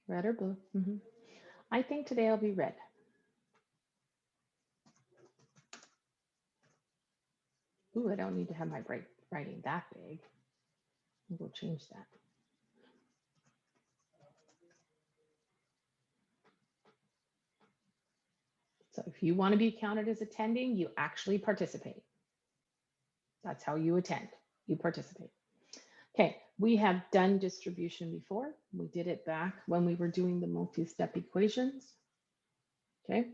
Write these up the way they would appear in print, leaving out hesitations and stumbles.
Red or blue? I think today I'll be red. Ooh, I don't need to have my writing that big. We'll change that. So if you want to be counted as attending, you actually participate. That's how you attend. You participate. Okay, we have done distribution before. We did it back when we were doing the multi-step equations. Okay.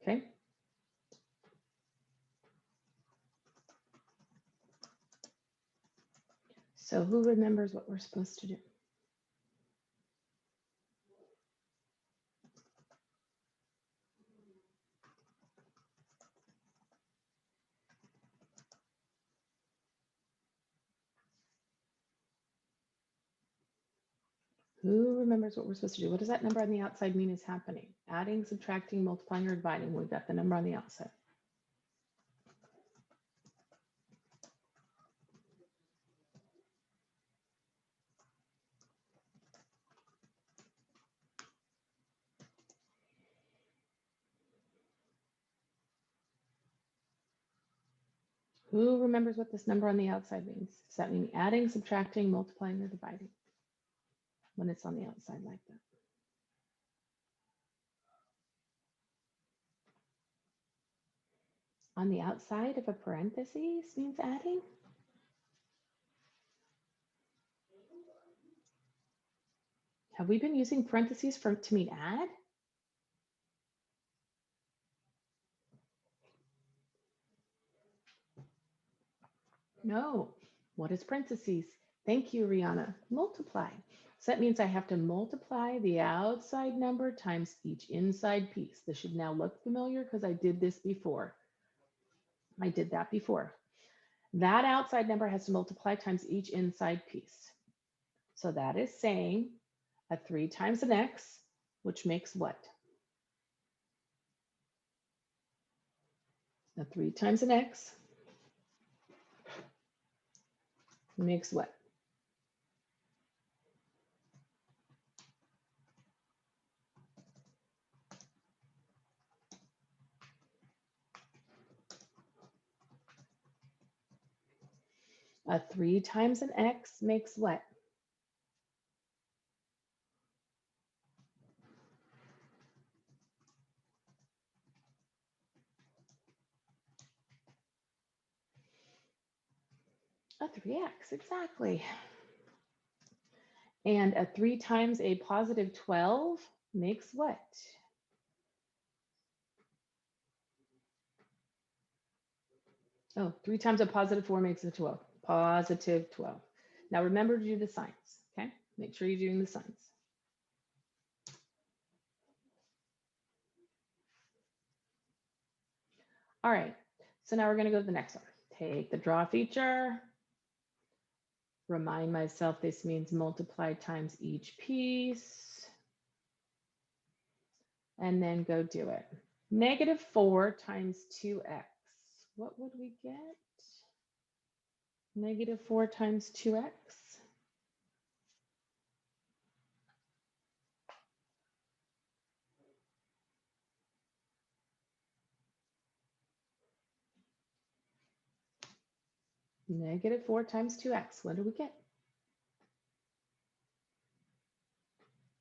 Okay. So who remembers what we're supposed to do? Who remembers what we're supposed to do? What does that number on the outside mean is happening? Adding, subtracting, multiplying, or dividing. We've got the number on the outside. Who remembers what this number on the outside means? Does that mean adding, subtracting, multiplying, or dividing when it's on the outside like that? On the outside of a parentheses means adding? Have we been using parentheses to mean add? No. What is parentheses? Thank you, Rihanna. Multiply. So that means I have to multiply the outside number times each inside piece. This should now look familiar because I did this before. I did that before. That outside number has to multiply times each inside piece. So that is saying a 3 times an x, which makes what? A 3 times an x makes what? A 3 times an x makes what? A 3x, exactly. And a 3 times a positive 12 makes what? Oh, 3 times a positive 4 makes a 12. Positive 12. Now remember to do the signs, okay? Make sure you're doing the signs. All right, so now we're going to go to the next one. Take the draw feature. Remind myself this means multiply times each piece. And then go do it. -4 times 2x. What would we get? -4 times 2x. -4 times 2x. What do we get?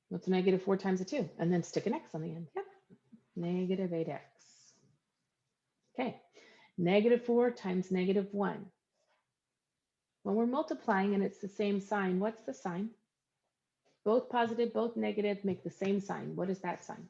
What's -4 times a 2? And then stick an x on the end. Yep. -8x. Okay. -4 times -1. When we're multiplying and it's the same sign, what's the sign? Both positive, both negative make the same sign. What is that sign?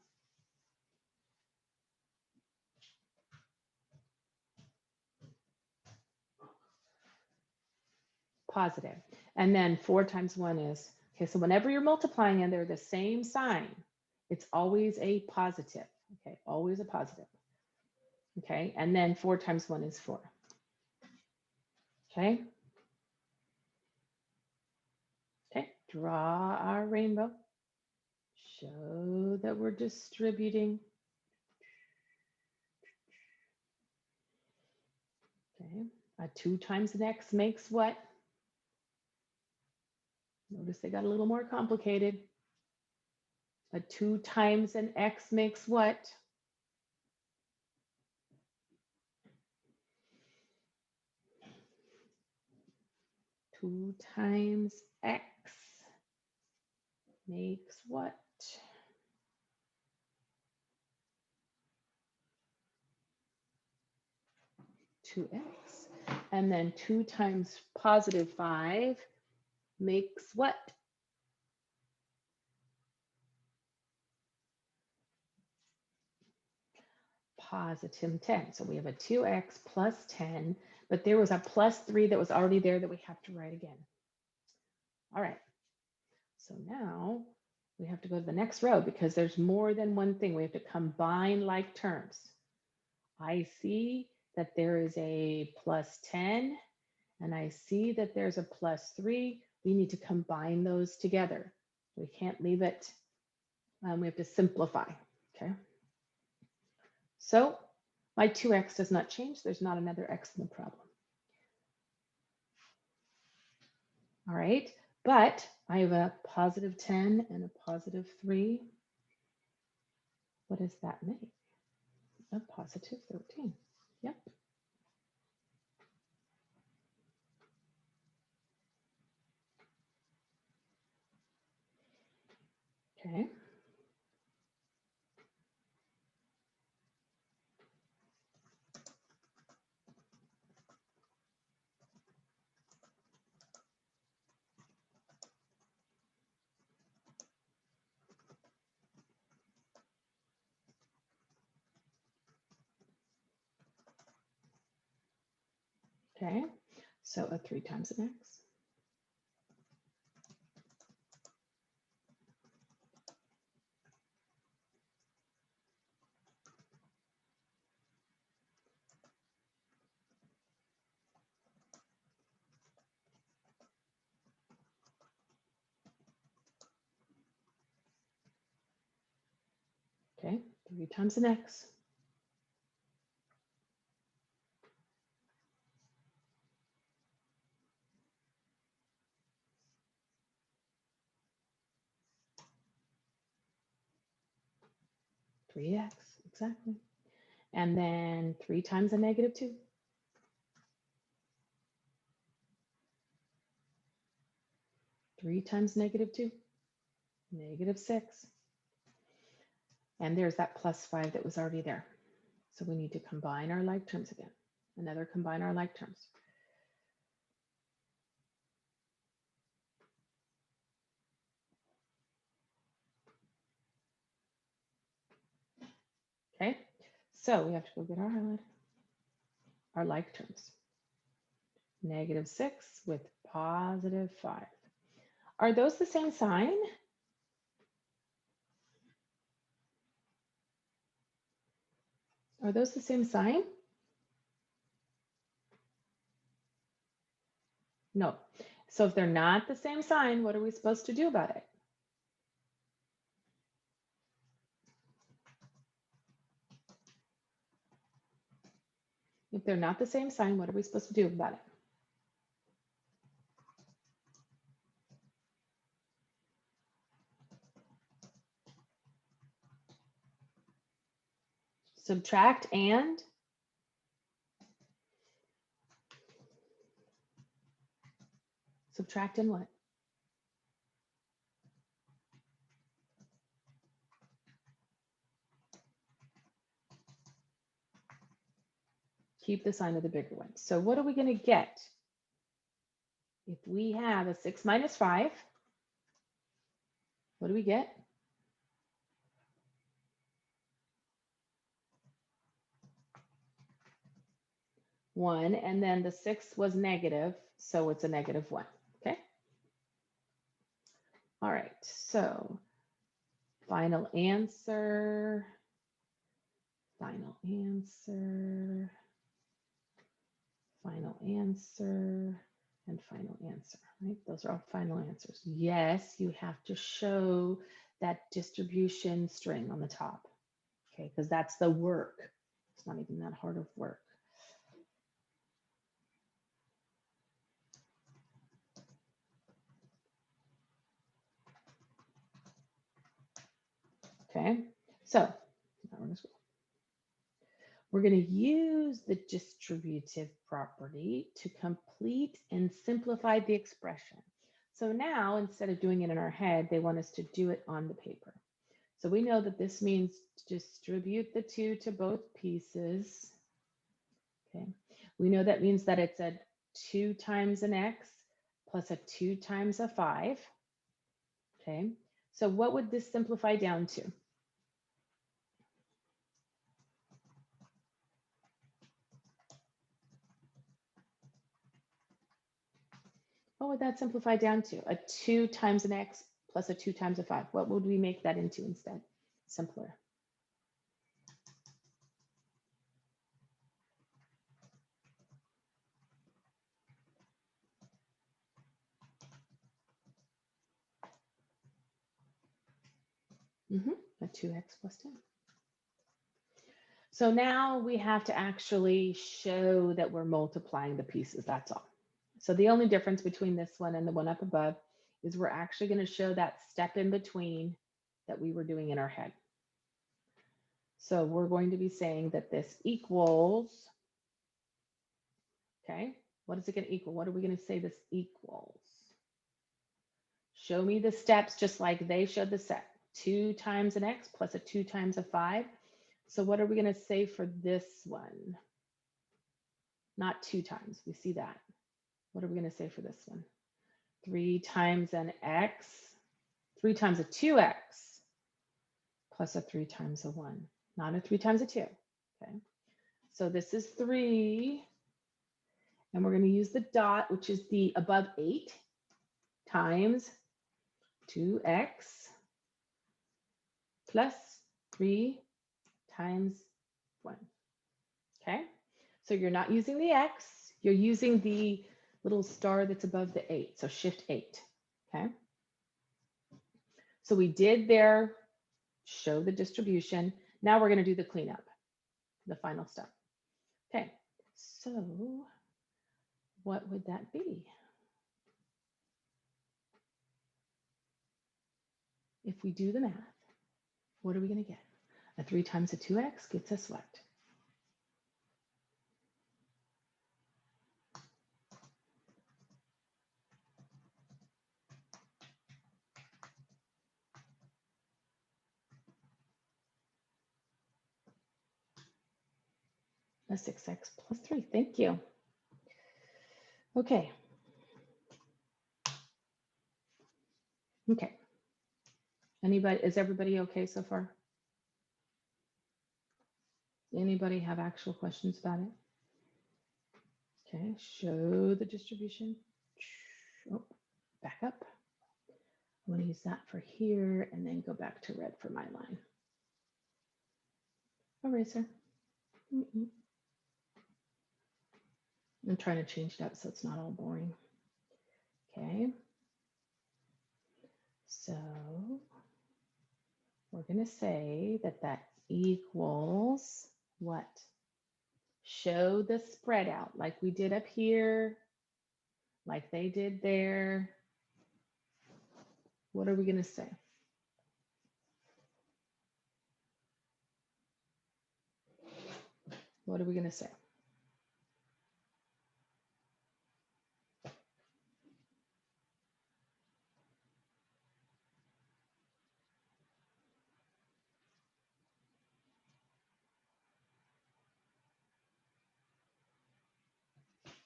Positive. And then 4 times 1 is, okay, so whenever you're multiplying and they're the same sign, it's always a positive. Okay, always a positive. Okay, and then 4 times 1 is 4. Okay. Okay, draw our rainbow. Show that we're distributing. Okay, a 2 times an x makes what? Notice they got a little more complicated. A 2 times an x makes what? 2 times x makes what? 2x. And then 2 times positive 5 makes what? Positive 10. So we have a 2x plus 10, but there was a plus 3 that was already there that we have to write again. All right. So now we have to go to the next row because there's more than one thing. We have to combine like terms. I see that there is a plus 10 and I see that there's a plus 3. We need to combine those together. We can't leave it. We have to simplify. Okay. So my 2x does not change. There's not another x in the problem. All right. But I have a positive 10 and a positive 3. What does that make? A positive 13. Yep. Okay. Okay. So a 3 times an x. Okay. 3 times an x. Three x, exactly. And then 3 times a negative 2. 3 times negative 2. Negative 6. And there's that plus 5 that was already there. So we need to combine our like terms again. Another combine our like terms. Okay. So we have to go get our highlighter. Our like terms. Negative 6 with positive 5. Are those the same sign? Are those the same sign? No. So if they're not the same sign, what are we supposed to do about it? If they're not the same sign, what are we supposed to do about it? Subtract and subtract and what? Keep the sign of the bigger one. So what are we going to get? If we have a 6 minus 5, what do we get? 1, and then the 6 was negative, so it's a negative 1. Okay. All right. So final answer. Final answer. final answer, and final answer, right? Those are all final answers. Yes, you have to show that distribution string on the top, okay? Because that's the work. It's not even that hard of work. Okay, so we're going to use the distributive property to complete and simplify the expression. So now, instead of doing it in our head, they want us to do it on the paper. So we know that this means distribute the 2 to both pieces. Okay, we know that means that it's a 2 times an x plus a 2 times a 5. Okay, so what would this simplify down to? What would that simplify down to? A 2 times an x plus a 2 times a 5. What would we make that into instead? Simpler. A 2x plus 10. So now we have to actually show that we're multiplying the pieces, that's all. So the only difference between this one and the one up above is we're actually going to show that step in between that we were doing in our head. So we're going to be saying that this equals, okay, what is it going to equal? What are we going to say this equals? Show me the steps just like they showed the set. 2 times an x plus a 2 times a 5. So what are we going to say for this one? Not 2 times, we see that. What are we going to say for this one? 3 times an x, 3 times a 2x plus a 3 times a 1, not a 3 times a 2. Okay, so this is 3, and we're going to use the dot, which is the above 8 times 2x plus 3 times 1. Okay, so you're not using the x, you're using the little star that's above the 8, so shift 8. Okay, so we did there show the distribution. Now we're going to do the cleanup, the final step. Okay, so what would that be? If we do the math, what are we going to get? A 3 times a 2x gets us what? A 6x plus 3. Thank you. Okay. Okay. Is everybody okay so far? Anybody have actual questions about it? Okay, show the distribution. Oh, back up. I'm going to use that for here and then go back to red for my line. Eraser. I'm trying to change it up so it's not all boring. Okay. So we're going to say that that equals what? Show the spread out like we did up here, like they did there. What are we going to say? What are we going to say?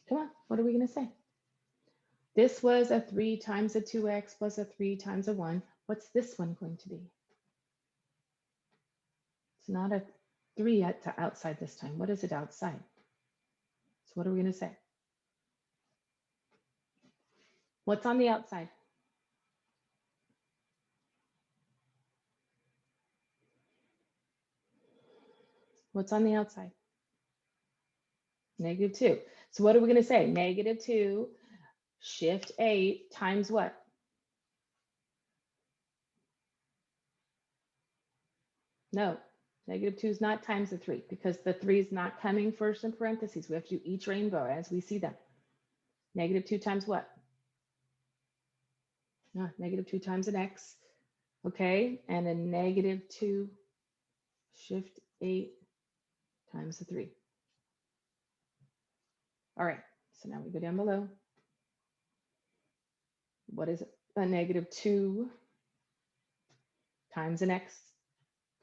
Come on, what are we going to say? This was a 3 times a 2x plus a 3 times a 1. What's this one going to be? It's not a 3 outside this time. What is it outside? So what are we going to say? What's on the outside? What's on the outside? -2. So what are we going to say? -2 shift 8 times what? No, -2 is not times the 3 because the 3 is not coming first in parentheses. We have to do each rainbow as we see them. -2 times what? -2 times an x. Okay, and a -2 shift 8 times the 3. All right, so now we go down below. What is a -2 times an x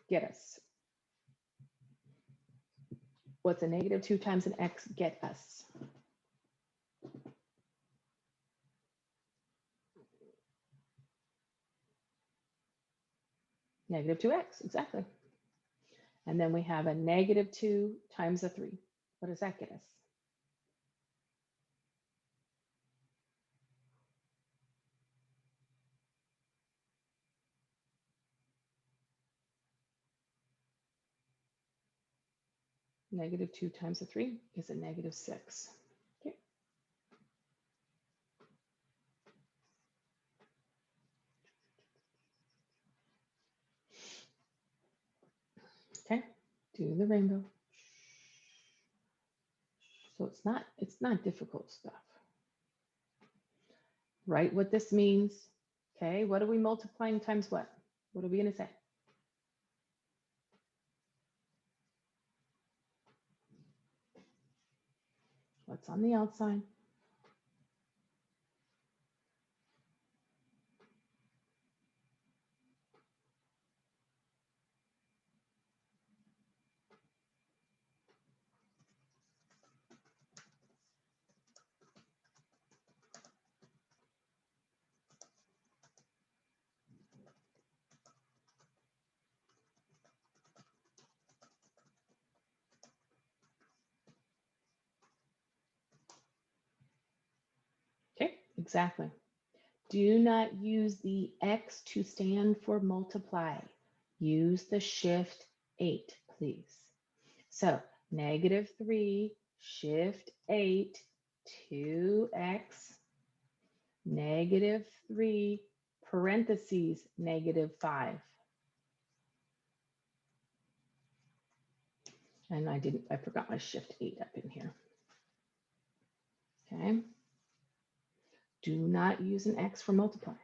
get us? What's a -2 times an x get us? -2x, exactly. And then we have a -2 times a 3. What does that get us? -2 times a 3 is a -6. Okay. Okay, do the rainbow. So it's not difficult stuff. Write what this means. Okay, what are we multiplying times what? What are we going to say? What's on the outside? Okay, exactly. Do not use the X to stand for multiply. Use the shift 8, please. So -3 shift 8 2x -3 parentheses -5. And I forgot my shift 8 up in here. Okay. Do not use an X for multiply.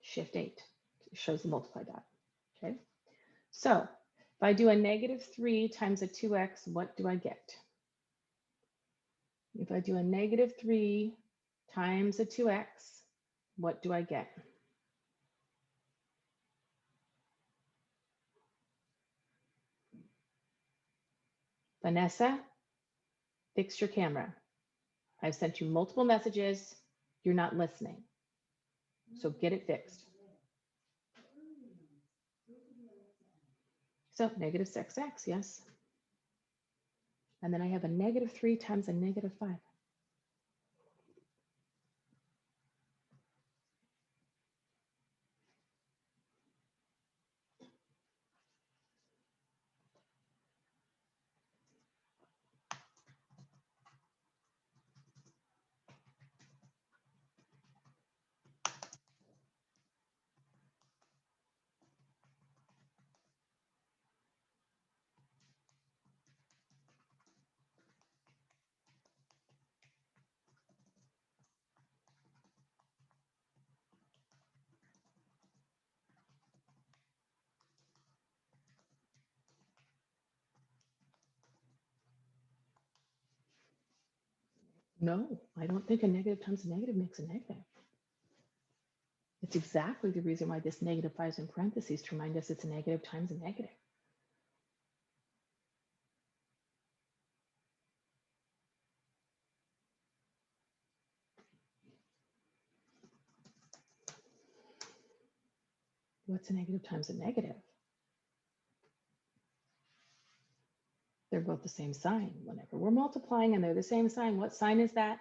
Shift 8 shows the multiply dot. Okay. So if I do a -3 times a 2x, what do I get? If I do a -3 times a 2x, what do I get? Vanessa, fix your camera. I've sent you multiple messages. You're not listening. So get it fixed. So -6x, yes. And then I have a -3 times a -5. No, I don't think a negative times a negative makes a negative. It's exactly the reason why this -5 is in parentheses to remind us it's a negative times a negative. What's a negative times a negative? They're both the same sign. Whenever we're multiplying and they're the same sign, what sign is that?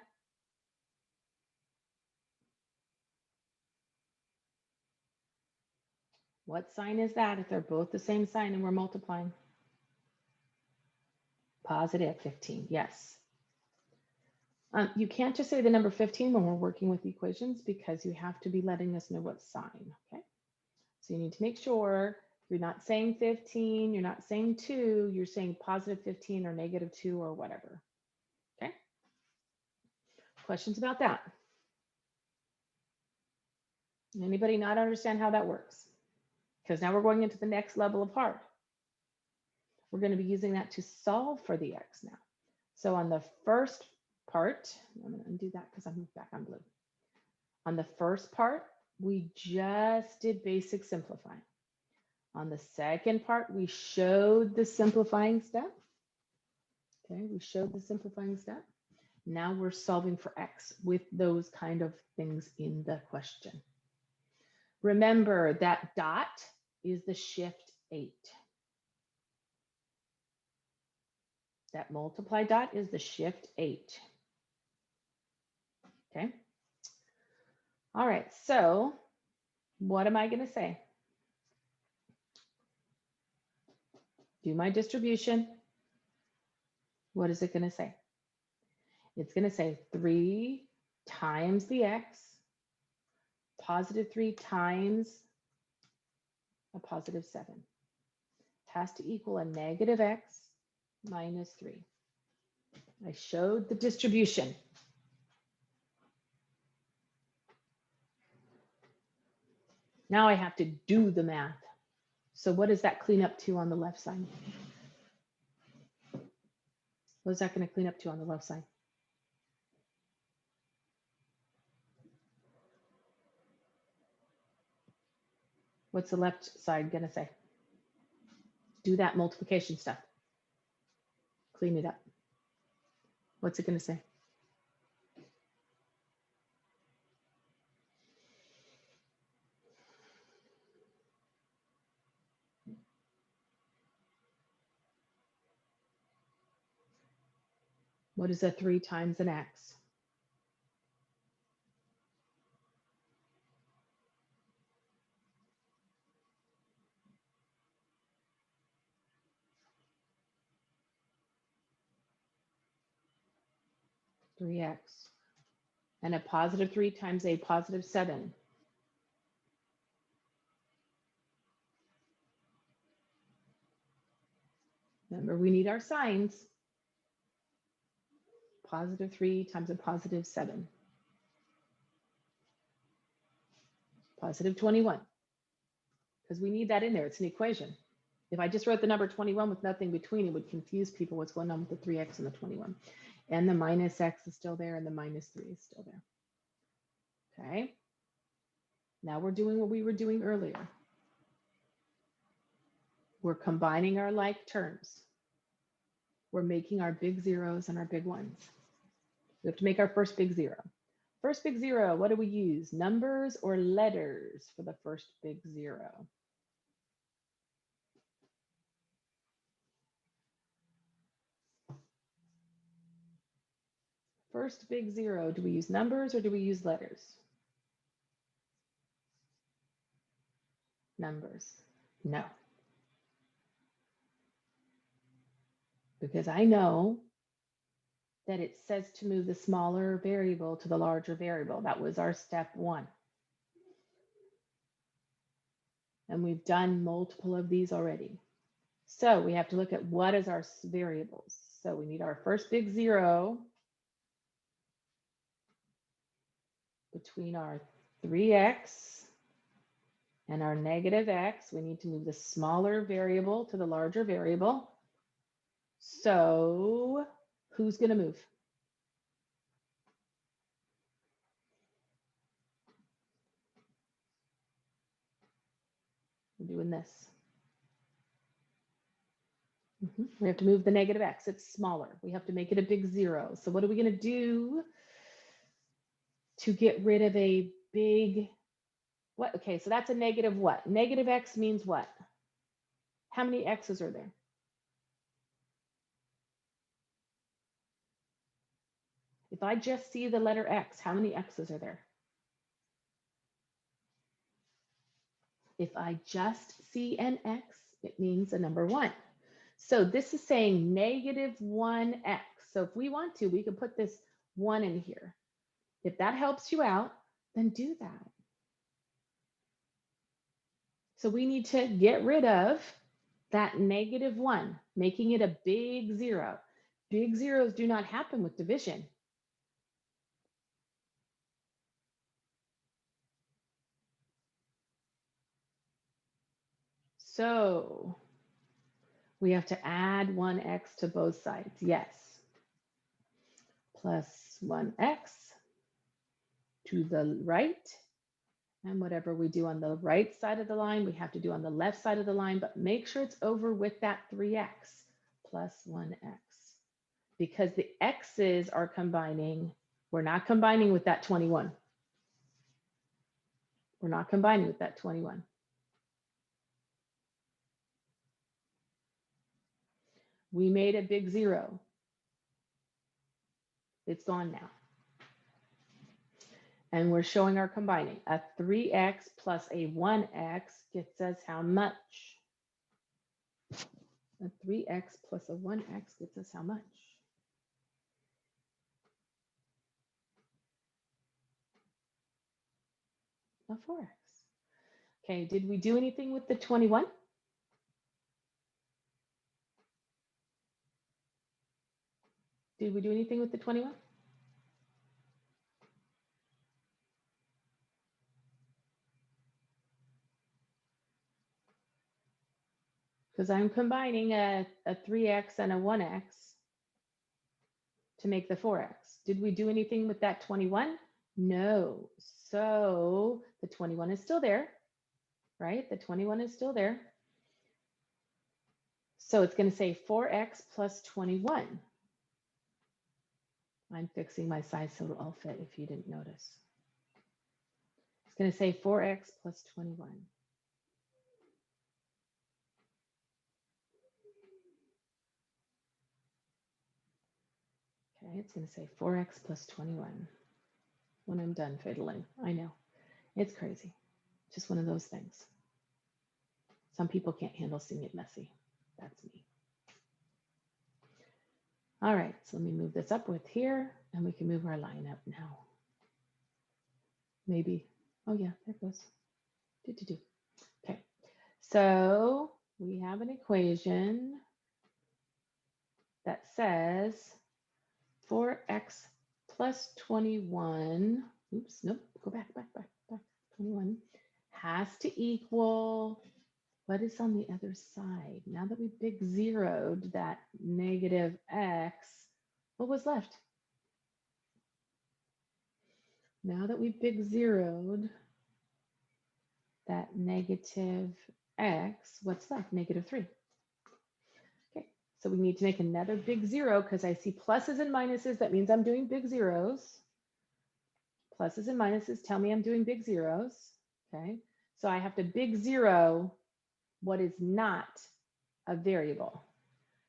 What sign is that if they're both the same sign and we're multiplying? Positive 15, yes. You can't just say the number 15 when we're working with equations because you have to be letting us know what sign, okay? So you need to make sure you're not saying 15, you're not saying 2, you're saying positive 15 or negative 2 or whatever, okay? Questions about that? Anybody not understand how that works? Because now we're going into the next level of hard. We're going to be using that to solve for the x now. So on the first part, I'm going to undo that because I'm back on blue. On the first part, we just did basic simplifying. On the second part, we showed the simplifying step. Okay, we showed the simplifying step. Now we're solving for x with those kind of things in the question. Remember that dot is the shift 8. That multiply dot is the shift 8. Okay. All right, so what am I going to say? Do my distribution. What is it going to say? It's going to say 3 times the x, positive 3 times a positive 7. It has to equal a negative x minus 3. I showed the distribution. Now I have to do the math. So what does that clean up to on the left side? What is that going to clean up to on the left side? What's the left side going to say? Do that multiplication stuff. Clean it up. What's it going to say? What is a 3 times an x? Three x. And a positive 3 times a positive 7. Remember, we need our signs. Positive 3 times a positive 7. Positive 21. Because we need that in there. It's an equation. If I just wrote the number 21 with nothing between, it would confuse people what's going on with the 3x and the 21. And the minus x is still there, and the minus 3 is still there. Okay. Now we're doing what we were doing earlier. We're combining our like terms. We're making our big zeros and our big ones. We have to make our first big zero. First big zero, what do we use? Numbers or letters for the first big zero? First big zero, do we use numbers or do we use letters? Numbers. No. Because I know that it says to move the smaller variable to the larger variable. That was our step 1. And we've done multiple of these already. So we have to look at what is our variables. So we need our first big zero between our 3x and our negative x. We need to move the smaller variable to the larger variable. So who's going to move? We're doing this. We have to move the negative x. It's smaller. We have to make it a big zero. So what are we going to do to get rid of a big, what? Okay, so that's a negative what? Negative x means what? How many x's are there? If I just see the letter x, how many x's are there? If I just see an x, it means a number 1. So this is saying negative 1x. So if we want to, we could put this 1 in here. If that helps you out, then do that. So we need to get rid of that negative 1, making it a big 0. Big zeros do not happen with division. So we have to add 1x to both sides. Yes. Plus 1x to the right. And whatever we do on the right side of the line, we have to do on the left side of the line, but make sure it's over with that 3x plus 1x. Because the x's are combining, we're not combining with that 21. We're not combining with that 21. We made a big 0. It's gone now. And we're showing our combining. A 3x plus a 1x gets us how much? A 3x plus a 1x gets us how much? A 4x. Okay, did we do anything with the 21? Did we do anything with the 21? Because I'm combining a 3x and a 1x to make the 4x. Did we do anything with that 21? No. So the 21 is still there, right? The 21 is still there. So it's going to say 4x plus 21. I'm fixing my size so it'll all fit if you didn't notice. It's going to say 4x plus 21. Okay, it's going to say 4x plus 21 when I'm done fiddling. I know, it's crazy. Just one of those things. Some people can't handle seeing it messy. That's me. All right, so let me move this up with here, and we can move our line up now. Maybe, oh yeah, there it goes. Okay, so we have an equation that says 4x plus 21, oops, nope, go back, 21, has to equal, what is on the other side? Now that we big zeroed that negative x, what was left? Now that we big zeroed that negative x, what's left? Negative 3. Okay, so we need to make another big 0 because I see pluses and minuses. That means I'm doing big zeros. Pluses and minuses tell me I'm doing big zeros. Okay, so I have to big 0 what is not a variable.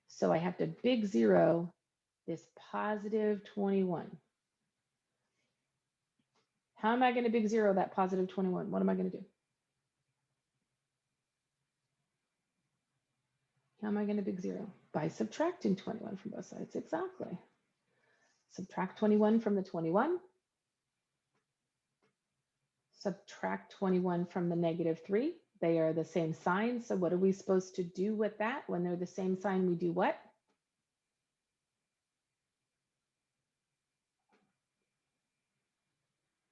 So I have to big 0 this positive 21. How am I going to big 0 that positive 21? What am I going to do? How am I going to big 0? By subtracting 21 from both sides. Exactly. Subtract 21 from the 21. Subtract 21 from the negative 3. They are the same sign. So what are we supposed to do with that? When they're the same sign, we do what?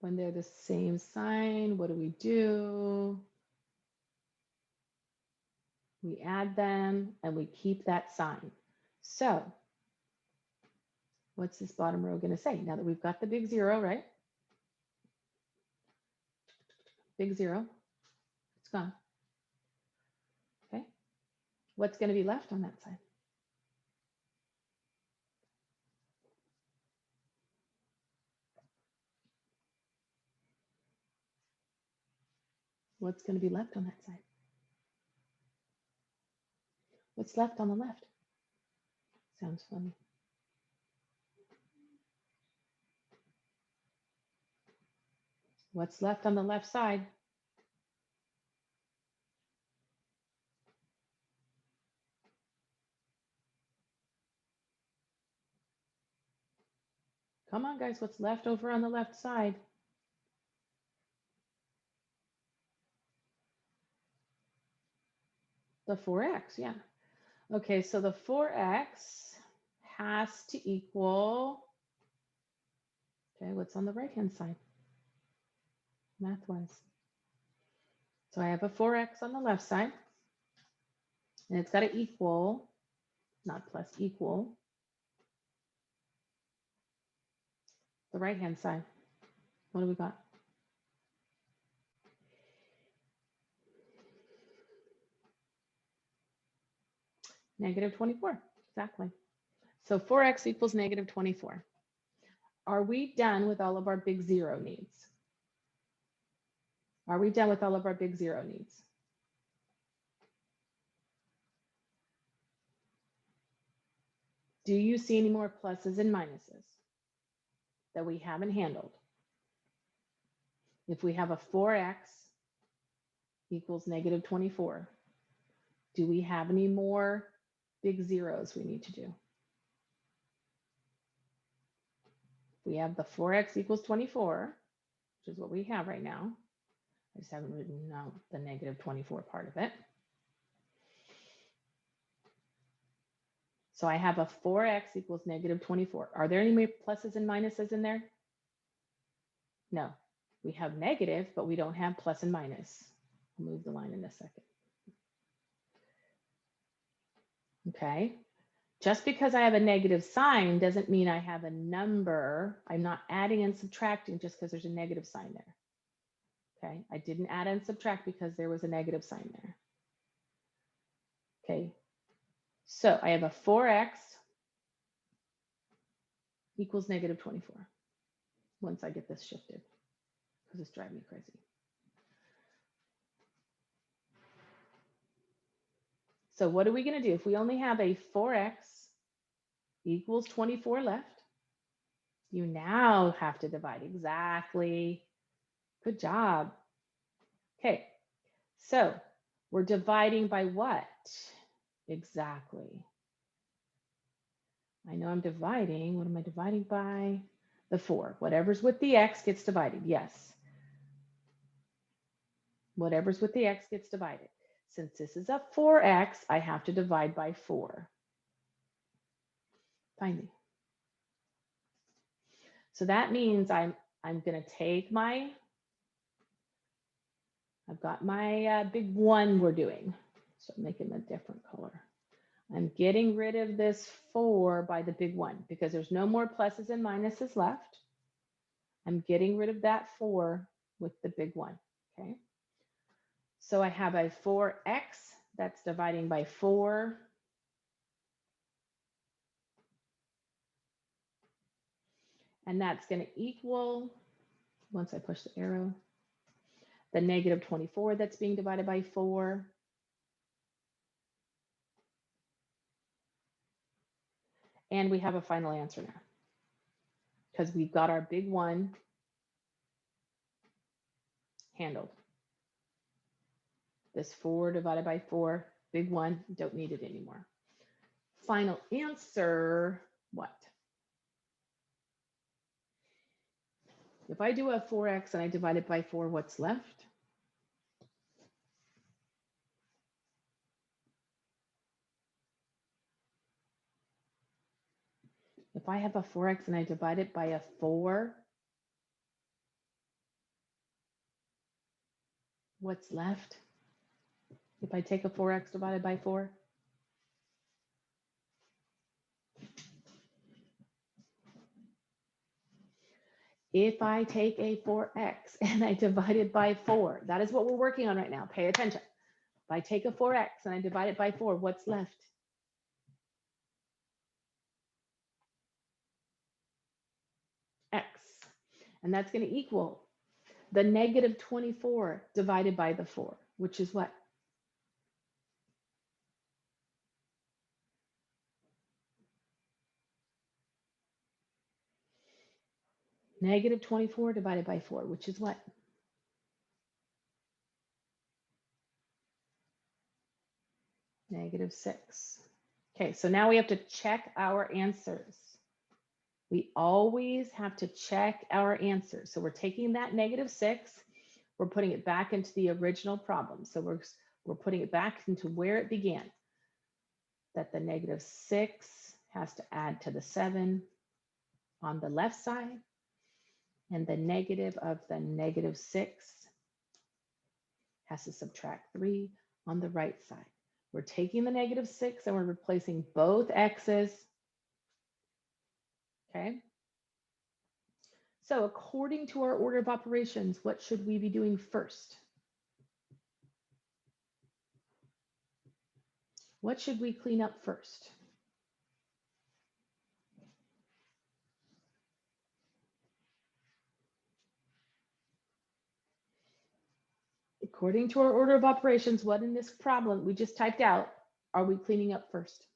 When they're the same sign, what do? We add them and we keep that sign. So what's this bottom row going to say? Now that we've got the big 0, right? Big 0, it's gone. Okay, what's going to be left on that side? What's going to be left on that side? What's left on the left? Sounds funny. What's left on the left side? Come on, guys, what's left over on the left side? The 4x, yeah. Okay, so the 4x has to equal, okay, what's on the right-hand side? Math-wise. So I have a 4x on the left side, and it's got to equal, not plus, equal the right-hand side. What do we got? Negative 24, exactly. So 4x equals negative 24. Are we done with all of our big zero needs? Are we done with all of our big zero needs? Do you see any more pluses and minuses that we haven't handled? If we have a 4x equals negative 24, do we have any more big zeros we need to do? We have the 4x equals 24, which is what we have right now. I just haven't written out the negative 24 part of it. So I have a 4x equals negative 24. Are there any more pluses and minuses in there? No. We have negative, but we don't have plus and minus. I'll move the line in a second. Okay. Just because I have a negative sign doesn't mean I have a number. I'm not adding and subtracting just because there's a negative sign there. Okay. I didn't add and subtract because there was a negative sign there. Okay. So I have a 4x equals negative 24 once I get this shifted because it's driving me crazy. So what are we going to do? If we only have a 4x equals 24 left, you now have to divide exactly. Good job. Okay, so we're dividing by what? Exactly. I know I'm dividing. What am I dividing by? The 4. Whatever's with the x gets divided. Yes. Whatever's with the x gets divided. Since this is a 4x, I have to divide by 4. Finally. So that means I'm going to take my, I've got my big 1 we're doing. So I'm making a different color. I'm getting rid of this 4 by the big 1 because there's no more pluses and minuses left. I'm getting rid of that 4 with the big 1, okay? So I have a 4x that's dividing by 4. And that's going to equal, once I push the arrow, the negative 24 that's being divided by 4. And we have a final answer now because we've got our big 1 handled. This 4 divided by 4, big 1, don't need it anymore. Final answer, what? If I do a 4x and I divide it by 4, what's left? If I have a 4x and I divide it by a 4, what's left? If I take a 4x divided by 4? If I take a 4x and I divide it by 4, that is what we're working on right now. Pay attention. If I take a 4x and I divide it by 4, what's left? X. And that's going to equal the negative 24 divided by the 4, which is what? Negative 24 divided by 4, which is what? Negative 6. Okay, so now we have to check our answers. We always have to check our answer. So we're taking that -6, we're putting it back into the original problem. So we're putting it back into where it began, that the -6 has to add to the 7 on the left side, and the negative of the -6 has to subtract 3 on the right side. We're taking the -6 and we're replacing both x's. Okay. So according to our order of operations, what should we be doing first? What should we clean up first? According to our order of operations, what in this problem we just typed out are we cleaning up first?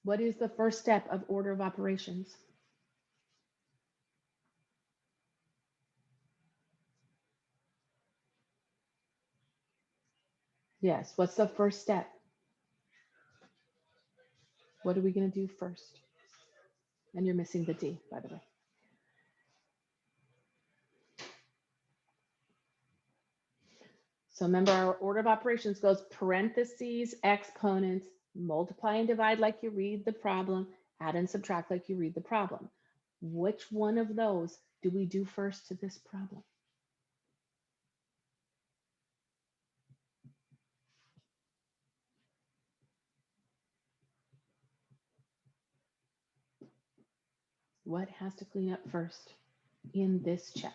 What is the first step of order of operations? Yes, what's the first step? What are we going to do first? And you're missing the D, by the way. So remember, our order of operations goes parentheses, exponents, multiply and divide like you read the problem, add and subtract like you read the problem. Which one of those do we do first to this problem? What has to clean up first in this check?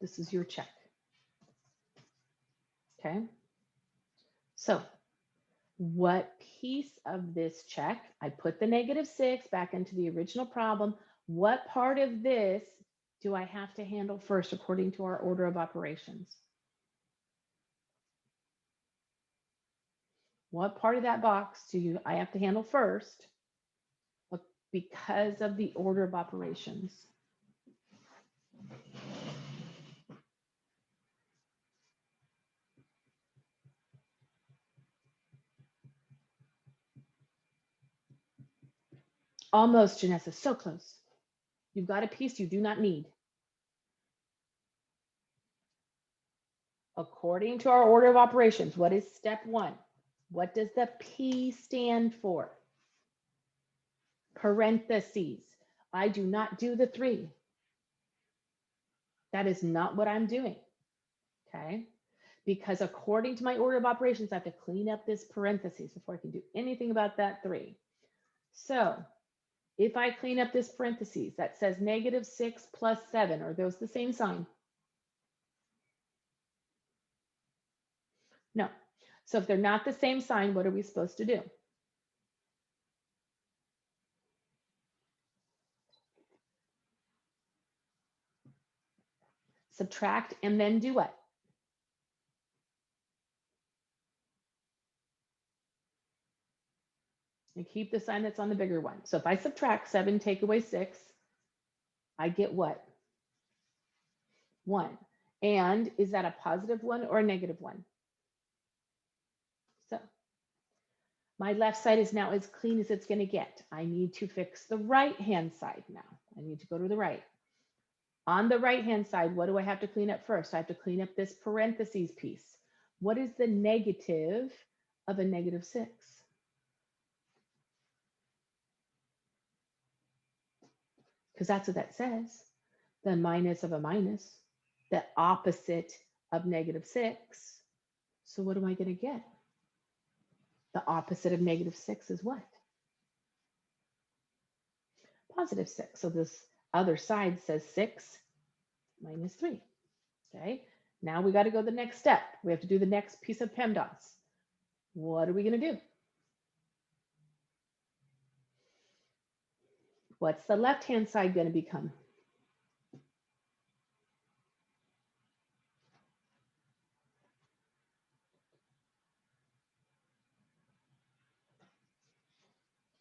This is your check. Okay. So what piece of this check? I put the -6 back into the original problem. What part of this do I have to handle first according to our order of operations? What part of that box I have to handle first because of the order of operations? Almost, Janessa, so close. You've got a piece you do not need. According to our order of operations, what is step 1? What does the P stand for? Parentheses. I do not do the 3. That is not what I'm doing. Okay. Because according to my order of operations, I have to clean up this parentheses before I can do anything about that 3. So if I clean up this parentheses that says -6 plus 7, are those the same sign? No. So if they're not the same sign, what are we supposed to do? Subtract and then do what? And keep the sign that's on the bigger one. So if I subtract 7, take away 6, I get what? 1. And is that a positive 1 or a negative 1? So my left side is now as clean as it's going to get. I need to fix the right-hand side now. I need to go to the right. On the right-hand side, what do I have to clean up first? I have to clean up this parentheses piece. What is the negative of a -6? Because that's what that says. The minus of a minus, the opposite of -6. So what am I going to get? The opposite of -6 is what? +6. So this other side says 6 minus 3. Okay. Now we got to go the next step. We have to do the next piece of PEMDAS. What are we going to do? What's the left-hand side going to become?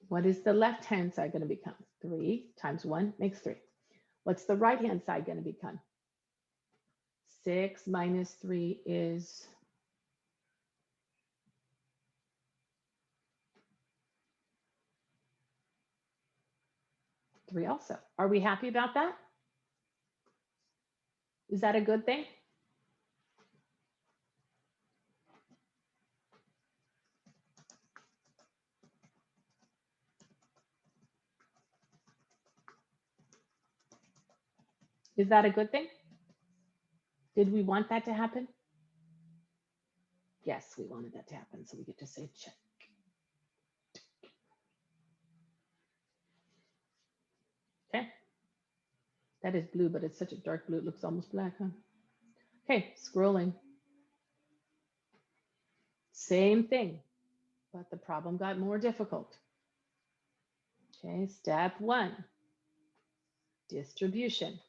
What is the left-hand side going to become? 3 times 1 makes 3. What's the right-hand side going to become? 6 minus 3 is 3 also. Are we happy about that? Is that a good thing? Is that a good thing? Did we want that to happen? Yes, we wanted that to happen, so we get to say check. Okay. That is blue, but it's such a dark blue, it looks almost black, huh? Okay, scrolling. Same thing, but the problem got more difficult. Okay, step 1, distribution.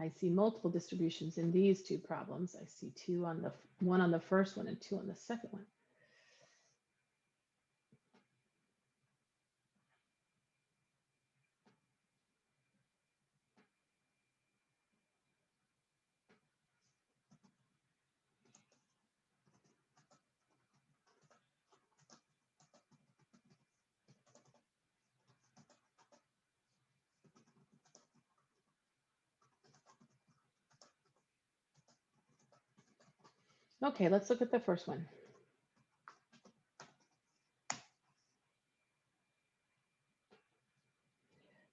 I see multiple distributions in these two problems. I see one on the first one and 2 on the second one. Okay, let's look at the first one.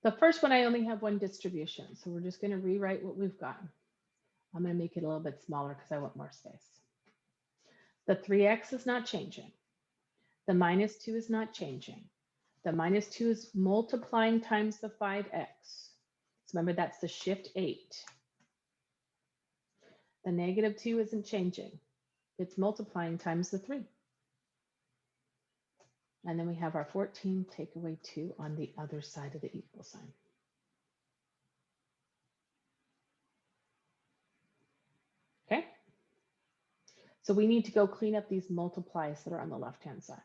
The first one, I only have one distribution, so we're just going to rewrite what we've got. I'm going to make it a little bit smaller because I want more space. The 3x is not changing. The minus 2 is not changing. The minus 2 is multiplying times the 5x. So remember, that's the shift 8. The negative 2 isn't changing. It's multiplying times the 3. And then we have our 14 take away 2 on the other side of the equal sign. Okay? So we need to go clean up these multiplies that are on the left-hand side.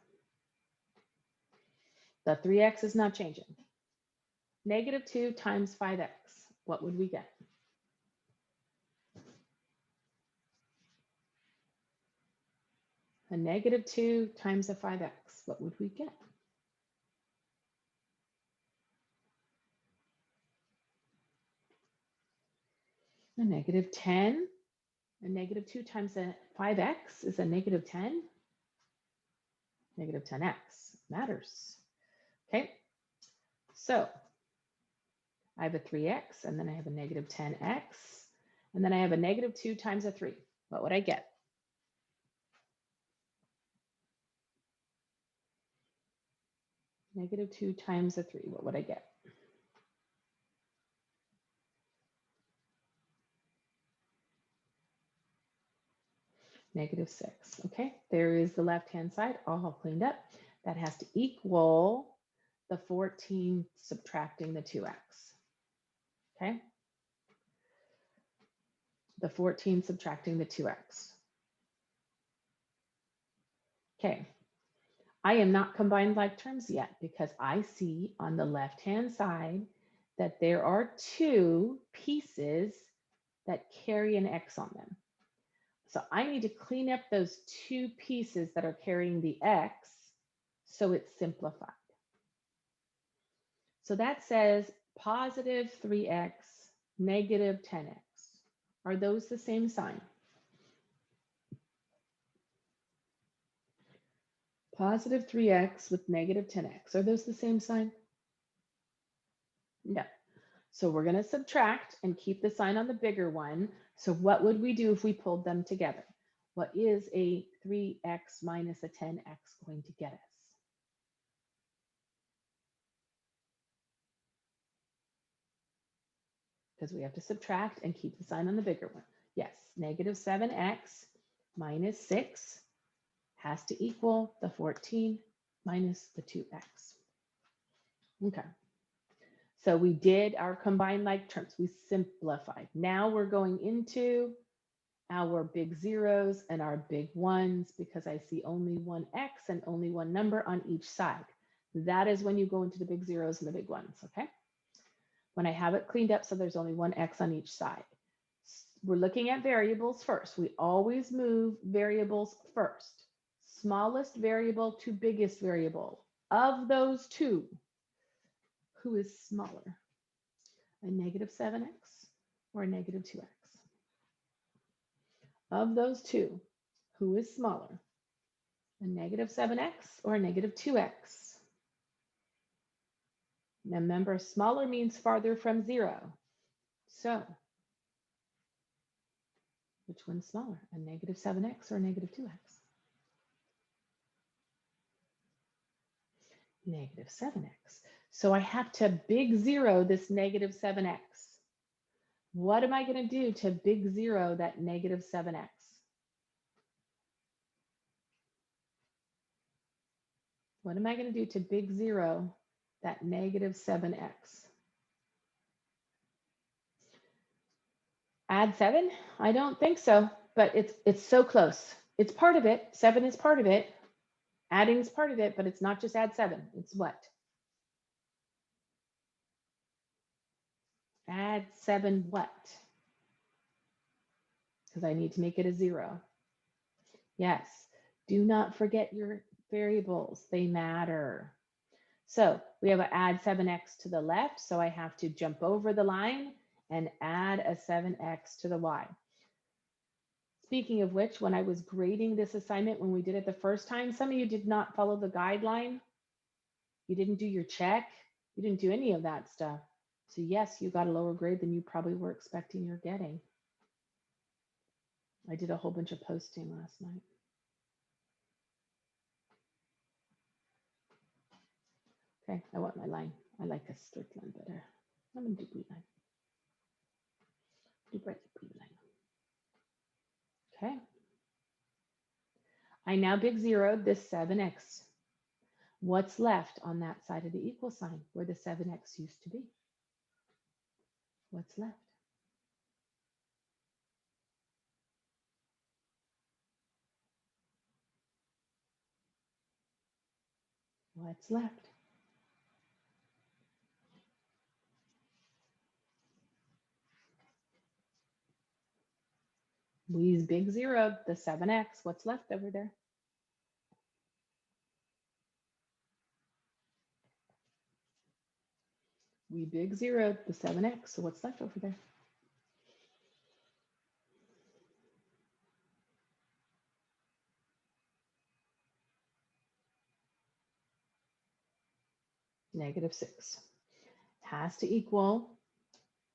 The 3x is not changing. Negative 2 times 5x, what would we get? A negative 2 times a 5x, what would we get? A negative 10. A negative 2 times a 5x is a negative 10. Negative 10x matters. Okay, so I have a 3x, and then I have a negative 10x, and then I have a negative 2 times a 3. What would I get? Negative 2 times a 3, what would I get? Negative 6. Okay, there is the left-hand side all cleaned up. That has to equal the 14 subtracting the 2x. Okay, the 14 subtracting the 2x. Okay, I am not combined like terms yet because I see on the left-hand side that there are 2 pieces that carry an x on them. So I need to clean up those 2 pieces that are carrying the x so it's simplified. So that says positive 3x, negative 10x. Are those the same sign? Positive 3x with negative 10x. Are those the same sign? No. So we're going to subtract and keep the sign on the bigger one. So what would we do if we pulled them together? What is a 3x minus a 10x going to get us? Because we have to subtract and keep the sign on the bigger one. Yes, negative 7x minus 6 has to equal the 14 minus the 2x. Okay. So we did our combined like terms. We simplified. Now we're going into our big zeros and our big ones because I see only one x and only one number on each side. That is when you go into the big zeros and the big ones, okay? when I have it cleaned up so there's only one X on each side. We're looking at variables first. We always move variables first. Smallest variable to biggest variable. Of those two, who is smaller? A negative 7X or a negative 2X? Of those two, who is smaller? A negative 7X or a negative 2X? Now remember, smaller means farther from 0. So, which one's smaller? A negative 7X or a negative 2X? Negative 7X. So I have to big zero this negative 7X. What am I going to do to big zero that negative 7X? What am I going to do to big zero that negative 7X? Add 7? I don't think so, but it's so close. It's part of it. 7 is part of it. Adding is part of it, but it's not just add 7. It's what? Add 7 what? Because I need to make it a 0. Yes. Do not forget your variables. They matter. So we have to add 7X to the left. So I have to jump over the line and add a 7X to the Y. Speaking of which, when I was grading this assignment, when we did it the first time, some of you did not follow the guideline. You didn't do your check. You didn't do any of that stuff. So yes, you got a lower grade than you probably were expecting you're getting. I did a whole bunch of posting last night. Okay, I want my line. I like a strict line better. I'm gonna do blue line. Do bright blue line. Okay. I now big zeroed this 7X. What's left on that side of the equal sign where the 7X used to be? What's left? What's left? We big zeroed the 7X. What's left over there? We big zeroed the 7X. So what's left over there? Negative 6. Has to equal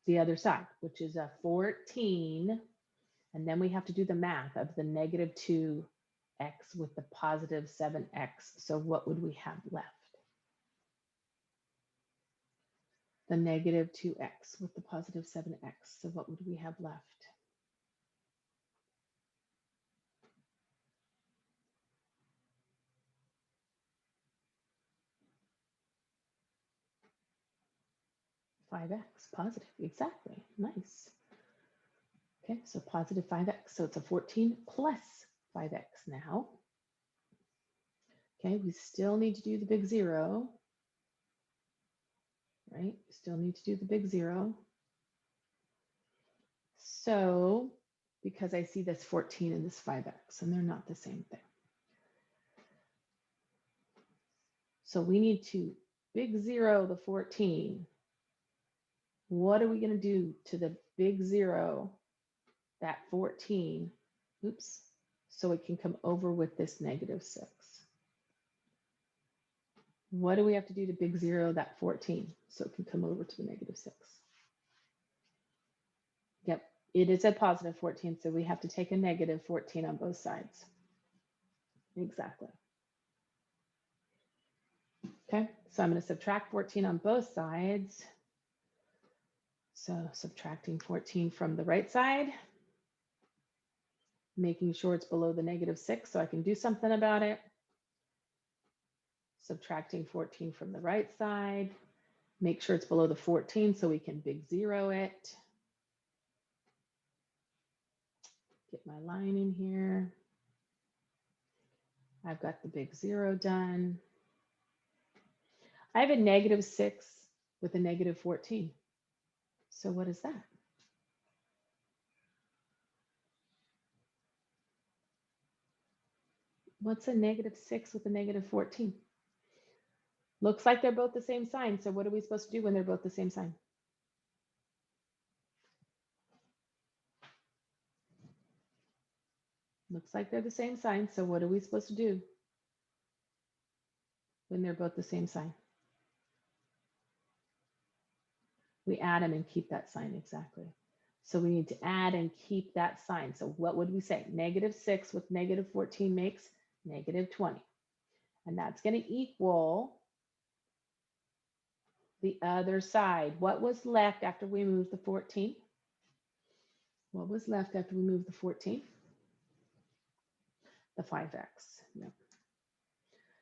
the other side, which is a 14. And then we have to do the math of the negative 2X with the positive 7X. So what would we have left? The negative 2X with the positive 7X. So what would we have left? $5X, positive, exactly, nice. Okay, so positive 5X, so it's a 14 plus 5X now. Okay, we still need to do the big zero, right? We still need to do the big zero. So, because I see this 14 and this 5X, and they're not the same thing. So we need to big zero the 14. What are we going to do to the big zero that 14? Oops. So it can come over with this negative 6. What do we have to do to big zero that 14 so it can come over to the negative 6? Yep, it is a positive 14, so we have to take a negative 14 on both sides. Exactly. Okay, so I'm going to subtract 14 on both sides. So subtracting 14 from the right side, making sure it's below the negative 6 so I can do something about it. Subtracting 14 from the right side, make sure it's below the 14 so we can big zero it. Get my line in here. I've got the big zero done. I have a negative 6 with a negative 14. So what is that? What's a -6 with a -14? Looks like they're both the same sign. So what are we supposed to do when they're both the same sign? Looks like they're the same sign. So what are we supposed to do when they're both the same sign? We add them and keep that sign, exactly. So we need to add and keep that sign. So what would we say? -6 with -14 makes -20. And that's going to equal the other side. What was left after we moved the 14? What was left after we moved the 14? The 5x. Yep.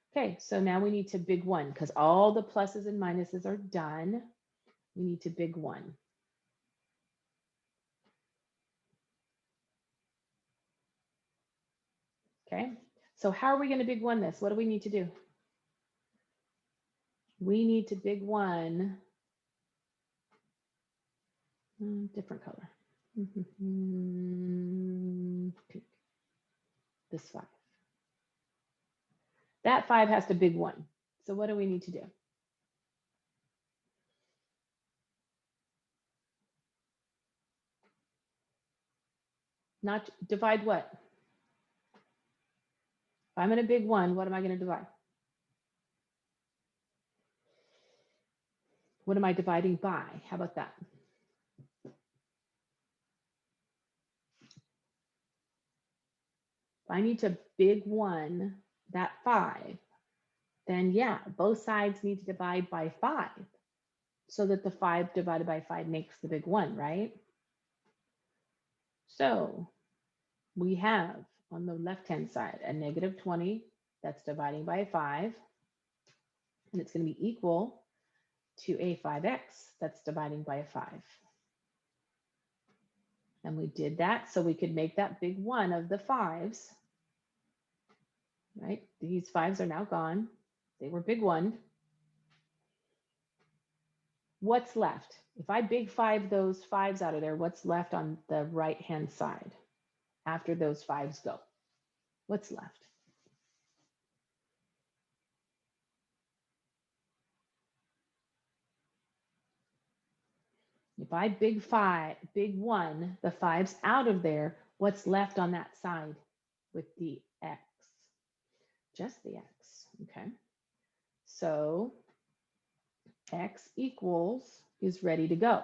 Okay, so now we need to big one because all the pluses and minuses are done. We need to big one. Okay, so how are we going to big one this? What do we need to do? We need to big one, different color. Pink. This 5. That 5 has to big one. So what do we need to do? Not divide what? If I'm going to big one, what am I going to divide? What am I dividing by? How about that? If I need to big one that 5, then yeah, both sides need to divide by 5 so that the 5 divided by 5 makes the big one, right? So we have on the left-hand side a -20 that's dividing by 5, and it's going to be equal to a 5x that's dividing by a 5. And we did that so we could make that big one of the 5s, right? These 5s are now gone. They were big one. What's left? If I big 5 those 5s out of there, what's left on the right-hand side after those 5s go? What's left? If I big 1, the 5s out of there, what's left on that side with the x? Just the x, okay? So x equals is ready to go.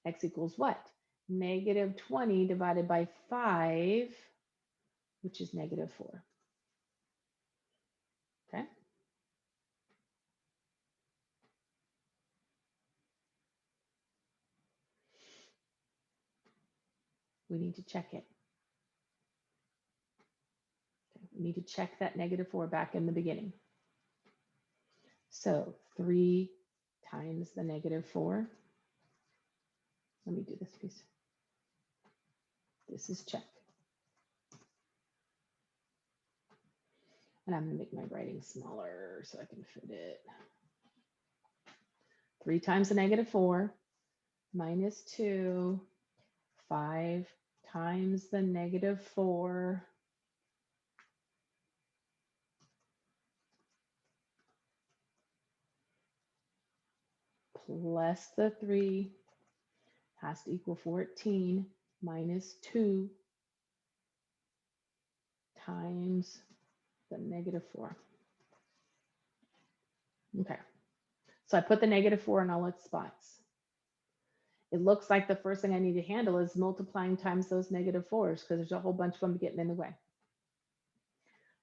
X equals what? -20 divided by 5, which is -4. Okay. We need to check it. Okay. We need to check that -4 back in the beginning. So 3 times the -4. Let me do this piece. This is check. And I'm going to make my writing smaller so I can fit it. 3 times the -4 minus 2, 5 times the -4 plus the 3 has to equal 14 minus 2 times the -4. Okay, so I put the -4 in all its spots. It looks like the first thing I need to handle is multiplying times those -4s because there's a whole bunch of them getting in the way.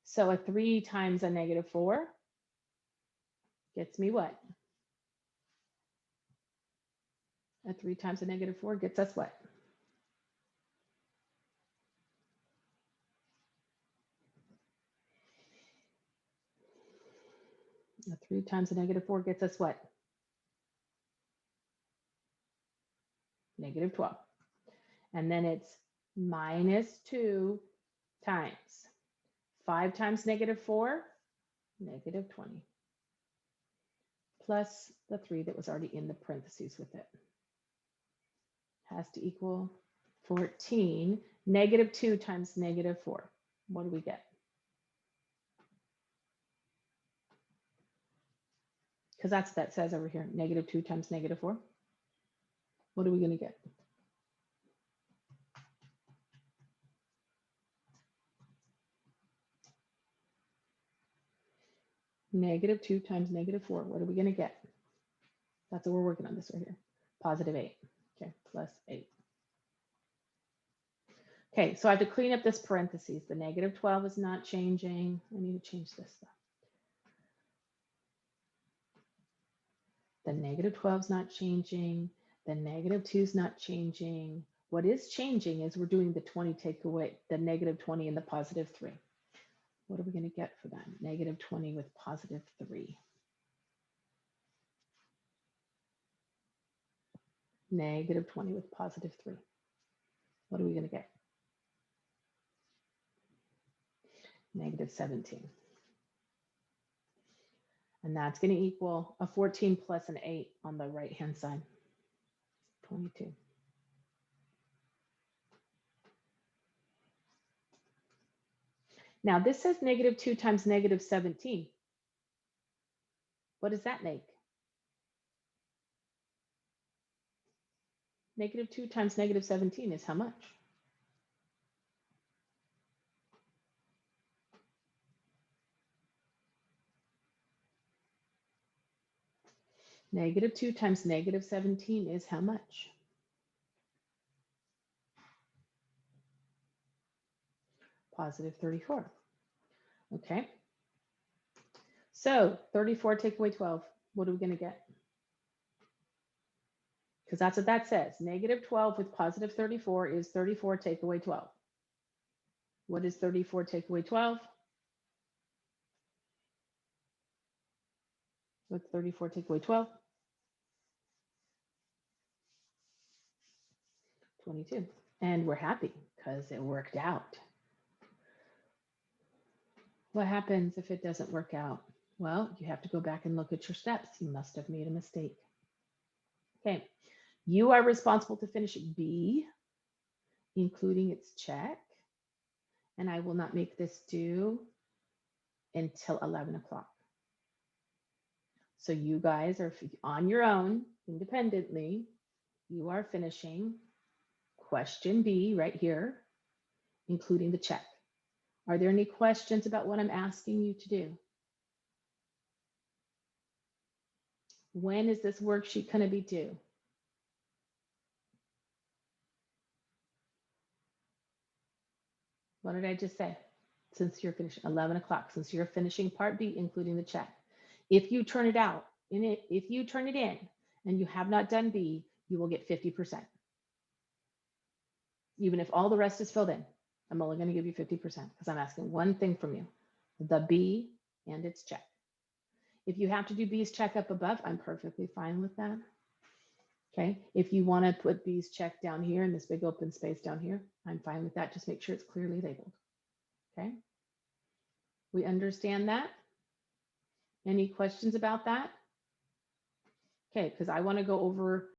So a 3 times a -4 gets me what? A 3 times a -4 gets us what? A 3 times a -4 gets us what? -12. And then it's minus 2 times 5 times -4, -20, plus the 3 that was already in the parentheses with it. has to equal 14. Negative 2 times negative 4. What do we get? Because that's what that says over here. Negative 2 times negative 4. What are we going to get? Negative 2 times negative 4. What are we going to get? That's what we're working on this right here. Positive 8. Okay, plus 8. Okay, so I have to clean up this parentheses. The negative 12 is not changing. I need to change this stuff. The negative 12 is not changing. The negative 2 is not changing. What is changing is we're doing the 20 take away, the negative 20 and the positive 3. What are we going to get for that? Negative 20 with positive 3. Negative 20 with positive 3. What are we going to get? Negative 17. And that's going to equal a 14 plus an 8 on the right-hand side. 22. Now this says negative 2 times negative 17. What does that make? Negative 2 times negative 17 is how much? Negative 2 times negative 17 is how much? Positive 34. Okay. So 34 take away 12. What are we going to get? Because that's what that says. Negative 12 with positive 34 is 34 take away 12. What is 34 take away 12? What's 34 take away 12? 22. And we're happy because it worked out. What happens if it doesn't work out? Well, you have to go back and look at your steps. You must have made a mistake. Okay, you are responsible to finish B, including its check. And I will not make this due until 11 o'clock. So you guys are on your own, independently. You are finishing question B right here, including the check. Are there any questions about what I'm asking you to do? When is this worksheet going to be due? What did I just say? Since you're finishing 11 o'clock, since you're finishing part B, including the check. If you turn it out if you turn it in and you have not done B, you will get 50%. Even if all the rest is filled in, I'm only going to give you 50% because I'm asking one thing from you, the B and its check. If you have to do B's check up above, I'm perfectly fine with that. Okay, if you want to put B's check down here in this big open space down here, I'm fine with that. Just make sure it's clearly labeled. Okay, we understand that? Any questions about that? Okay, because I want to go over